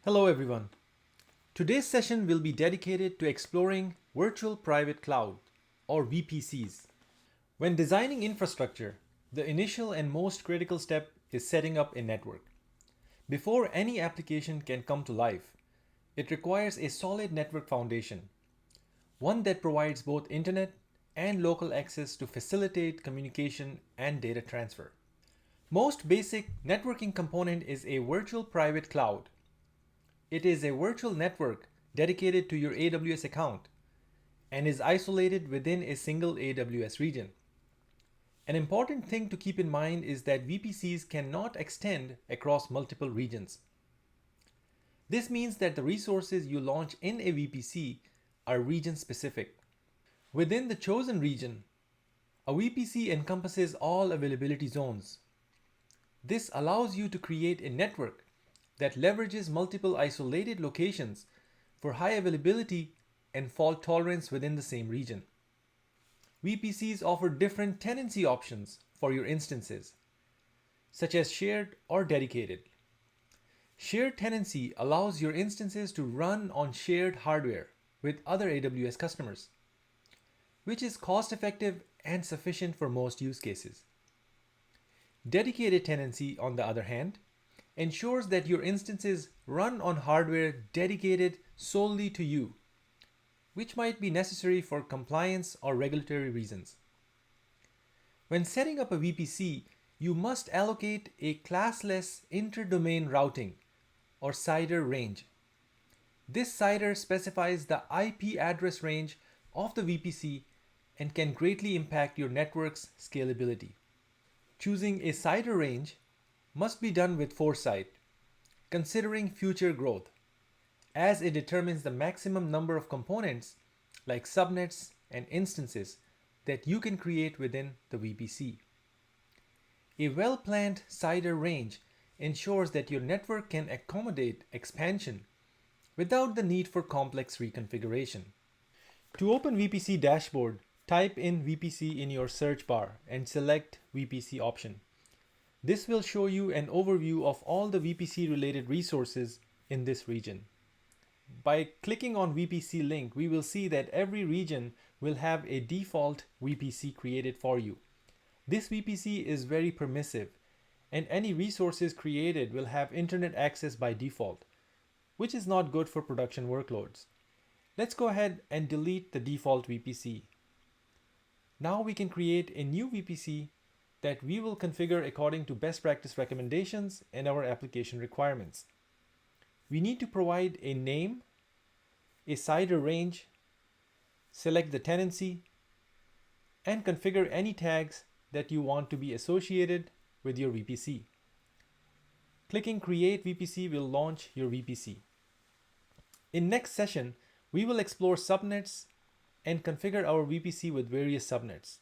Hello everyone. Today's session will be dedicated to exploring Virtual Private Cloud, or VPCs. When designing infrastructure, the initial and most critical step is setting up a network. Before any application can come to life, it requires a solid network foundation, one that provides both internet and local access to facilitate communication and data transfer. Most basic networking component is a virtual private cloud. It is a virtual network dedicated to your AWS account and is isolated within a single AWS region. An important thing to keep in mind is that VPCs cannot extend across multiple regions. This means that the resources you launch in a VPC are region specific. Within the chosen region, a VPC encompasses all availability zones. This allows you to create a network that leverages multiple isolated locations for high availability and fault tolerance within the same region. VPCs offer different tenancy options for your instances, such as shared or dedicated. Shared tenancy allows your instances to run on shared hardware with other AWS customers, which is cost-effective and sufficient for most use cases. Dedicated tenancy, on the other hand, ensures that your instances run on hardware dedicated solely to you, which might be necessary for compliance or regulatory reasons. When setting up a VPC, you must allocate a classless inter-domain routing or CIDR range. This CIDR specifies the IP address range of the VPC and can greatly impact your network's scalability. Choosing a CIDR range must be done with foresight, considering future growth, as it determines the maximum number of components like subnets and instances that you can create within the VPC. A well-planned CIDR range ensures that your network can accommodate expansion without the need for complex reconfiguration. To open VPC dashboard, type in VPC in your search bar and select VPC option. This will show you an overview of all the VPC related resources in this region. By clicking on VPC link, we will see that every region will have a default VPC created for you. This VPC is very permissive, and any resources created will have internet access by default, which is not good for production workloads. Let's go ahead and delete the default VPC. Now we can create a new VPC that we will configure according to best practice recommendations and our application requirements. We need to provide a name, a CIDR range, select the tenancy, and configure any tags that you want to be associated with your VPC. Clicking Create VPC will launch your VPC. In next session, we will explore subnets and configure our VPC with various subnets.